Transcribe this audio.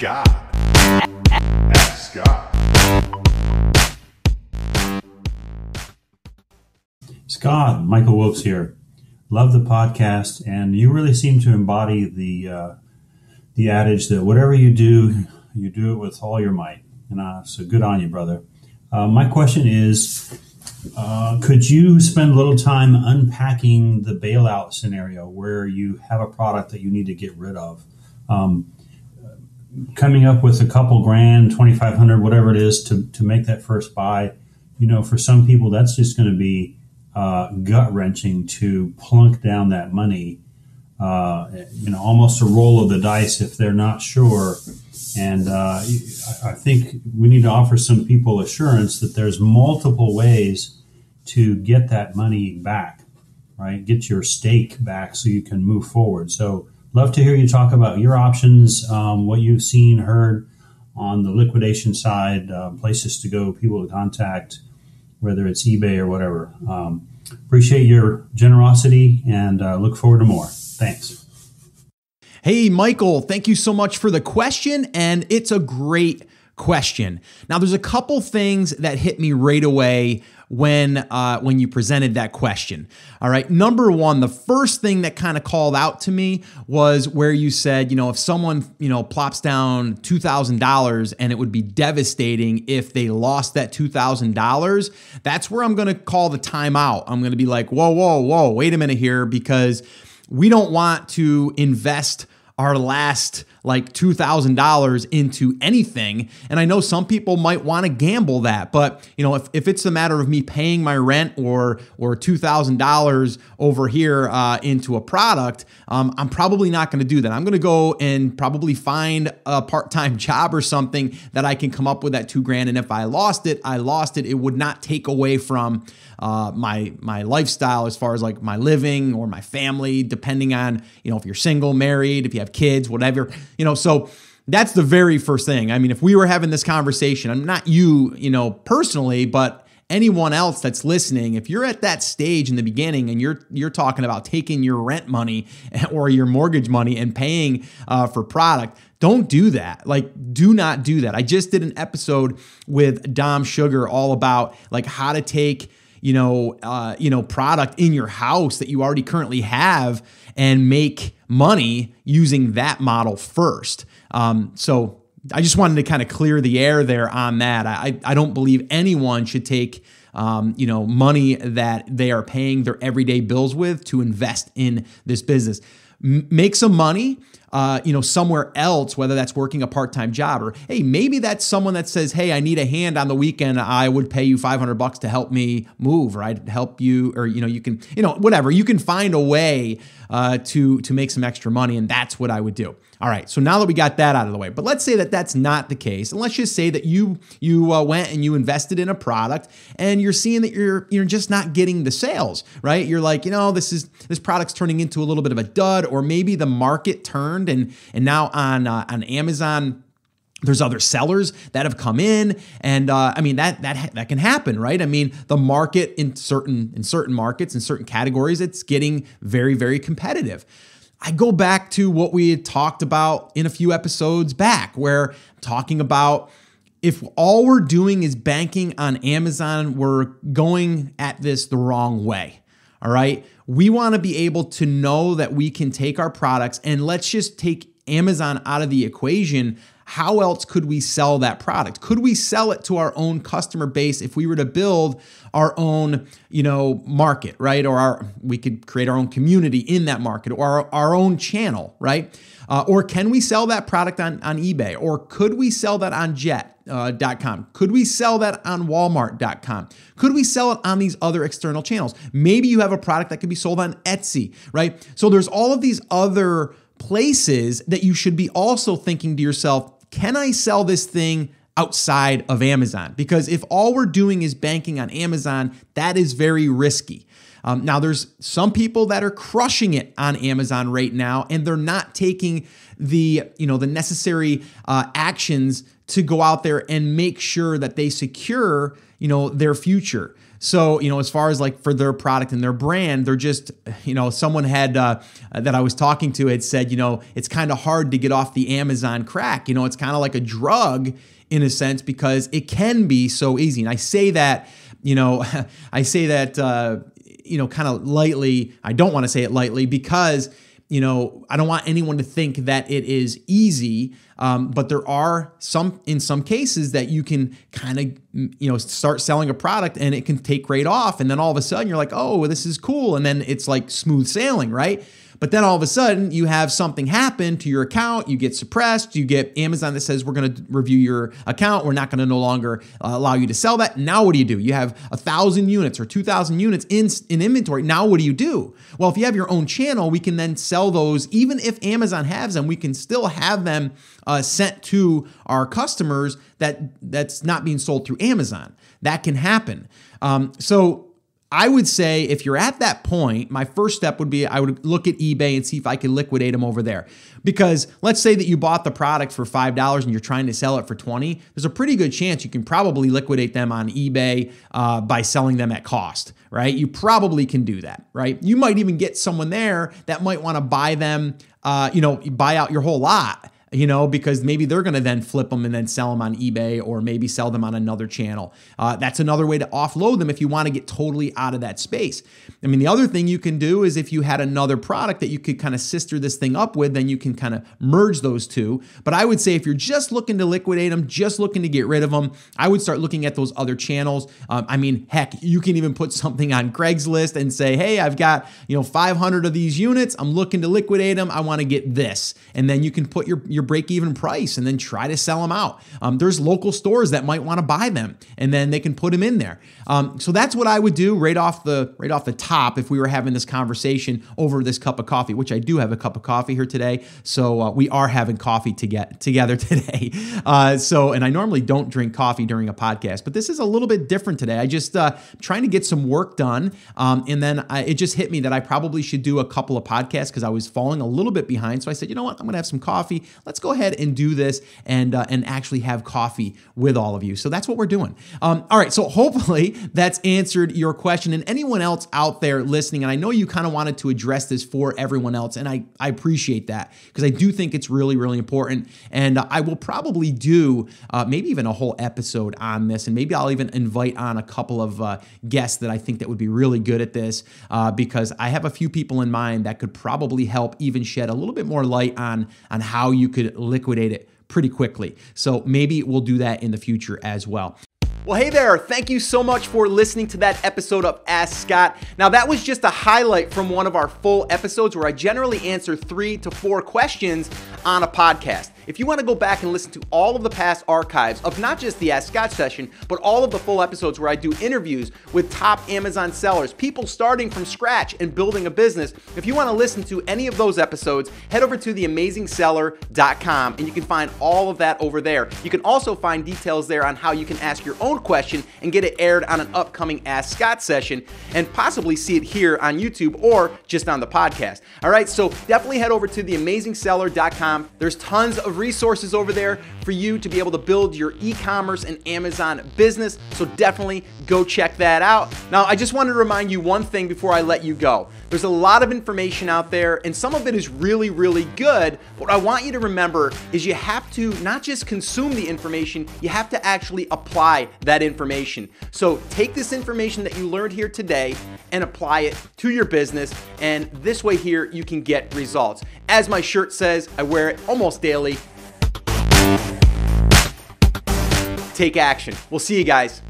God. Ask God. Scott, Michael Wilkes here. Love the podcast, and you really seem to embody the adage that whatever you do it with all your might. And so good on you, brother. My question is, could you spend a little time unpacking the bailout scenario where you have a product that you need to get rid of? Coming up with a couple grand, 2,500, whatever it is, to make that first buy, for some people that's just going to be gut wrenching to plunk down that money. Almost a roll of the dice if they're not sure. And I think we need to offer some people assurance that there's multiple ways to get that money back, right? Get your stake back so you can move forward. So love to hear you talk about your options, what you've seen, heard on the liquidation side, places to go, people to contact, whether it's eBay or whatever. Appreciate your generosity and look forward to more. Thanks. Hey, Michael, thank you so much for the question, and it's a great question. Now, there's a couple things that hit me right away when you presented that question. All right, number one, the first thing that kind of called out to me was where you said, if someone, plops down $2,000 and it would be devastating if they lost that $2,000, that's where I'm going to call the timeout. I'm going to be like, whoa, wait a minute here, because we don't want to invest our last like $2,000 into anything. And I know some people might want to gamble that, but if it's a matter of me paying my rent or $2,000 over here into a product, I'm probably not going to do that. I'm going to go and probably find a part-time job or something that I can come up with that $2,000. And if I lost it, I lost it. It would not take away from my lifestyle as far as like my living or my family, depending on, if you're single, married, if you have kids, whatever, so that's the very first thing. I mean, if we were having this conversation, I'm not you, personally, but anyone else that's listening, if you're at that stage in the beginning and you're talking about taking your rent money or your mortgage money and paying for product, don't do that. Like, do not do that. I just did an episode with Dom Sugar all about like how to take product in your house that you already currently have and make money using that model first. So I just wanted to kind of clear the air there on that. I don't believe anyone should take money that they are paying their everyday bills with to invest in this business. Make some money, somewhere else, whether that's working a part-time job or, hey, maybe that's someone that says, hey, I need a hand on the weekend. I would pay you $500 to help me move, right? Help you, or, you can, whatever. You can find a way to make some extra money, and that's what I would do. All right, so now that we got that out of the way, but let's say that that's not the case, and let's just say that you went and you invested in a product, and you're seeing that you're just not getting the sales, right? You're like, this product's turning into a little bit of a dud, or maybe the market turned, and now on Amazon, there's other sellers that have come in, and that can happen, right? I mean, the market in certain markets, in certain categories, it's getting very, very competitive. I go back to what we had talked about in a few episodes back, where talking about if all we're doing is banking on Amazon, we're going at this the wrong way. All right. We want to be able to know that we can take our products, and let's just take Amazon out of the equation. How else could we sell that product? Could we sell it to our own customer base if we were to build our own, market, right? Or we could create our own community in that market, or our own channel, right? Or can we sell that product on eBay? Or could we sell that on Jet.com? Could we sell that on Walmart.com? Could we sell it on these other external channels? Maybe you have a product that could be sold on Etsy, right? So there's all of these other places that you should be also thinking to yourself, can I sell this thing outside of Amazon? Because if all we're doing is banking on Amazon, that is very risky. Now, there's some people that are crushing it on Amazon right now, and they're not taking the necessary actions to go out there and make sure that they secure their future. So, as far as like for their product and their brand, they're just, someone had that I was talking to had said, it's kind of hard to get off the Amazon crack. It's kind of like a drug in a sense because it can be so easy. And I say that, kind of lightly. I don't want to say it lightly because I don't want anyone to think that it is easy, but there are in some cases that you can kind of, start selling a product and it can take right off. And then all of a sudden you're like, oh, this is cool. And then it's like smooth sailing, right? But then all of a sudden you have something happen to your account, you get suppressed, you get Amazon that says we're going to review your account, we're not going to no longer allow you to sell that. Now what do? You have 1,000 units or 2,000 units in inventory. Now what do you do? Well, if you have your own channel, we can then sell those. Even if Amazon has them, we can still have them sent to our customers that's not being sold through Amazon. That can happen. So I would say if you're at that point, my first step would be I would look at eBay and see if I can liquidate them over there. Because let's say that you bought the product for $5 and you're trying to sell it for $20. There's a pretty good chance you can probably liquidate them on eBay by selling them at cost, right? You probably can do that, right? You might even get someone there that might want to buy them, buy out your whole lot. Because maybe they're going to then flip them and then sell them on eBay or maybe sell them on another channel. That's another way to offload them if you want to get totally out of that space. I mean, the other thing you can do is if you had another product that you could kind of sister this thing up with, then you can kind of merge those two. But I would say if you're just looking to liquidate them, just looking to get rid of them, I would start looking at those other channels. Heck, you can even put something on Craigslist and say, hey, I've got 500 of these units. I'm looking to liquidate them. I want to get this. And then you can put your break-even price and then try to sell them out. There's local stores that might want to buy them and then they can put them in there. So that's what I would do right off the top if we were having this conversation over this cup of coffee, which I do have a cup of coffee here today. So we are having coffee together today. And I normally don't drink coffee during a podcast, but this is a little bit different today. I just trying to get some work done. And then it just hit me that I probably should do a couple of podcasts because I was falling a little bit behind. So I said, you know what? I'm going to have some coffee. Let's go ahead and do this and actually have coffee with all of you. So that's what we're doing. All right. So hopefully that's answered your question and anyone else out there listening. And I know you kind of wanted to address this for everyone else. And I appreciate that because I do think it's really, really important. And I will probably do maybe even a whole episode on this. And maybe I'll even invite on a couple of guests that I think that would be really good at this because I have a few people in mind that could probably help even shed a little bit more light on how you could liquidate it pretty quickly. So maybe we'll do that in the future as well. Well, hey there. Thank you so much for listening to that episode of Ask Scott. Now, that was just a highlight from one of our full episodes where I generally answer 3 to 4 questions on a podcast. If you want to go back and listen to all of the past archives of not just the Ask Scott session, but all of the full episodes where I do interviews with top Amazon sellers, people starting from scratch and building a business, if you want to listen to any of those episodes, head over to theamazingseller.com and you can find all of that over there. You can also find details there on how you can ask your own question and get it aired on an upcoming Ask Scott session and possibly see it here on YouTube or just on the podcast. All right, so definitely head over to theamazingseller.com. There's tons of resources over there for you to be able to build your e-commerce and Amazon business. So definitely go check that out. Now, I just wanted to remind you one thing before I let you go. There's a lot of information out there and some of it is really, really good. What I want you to remember is you have to not just consume the information, you have to actually apply that information. So take this information that you learned here today and apply it to your business. And this way here, you can get results. As my shirt says, I wear it almost daily. Take action. We'll see you guys.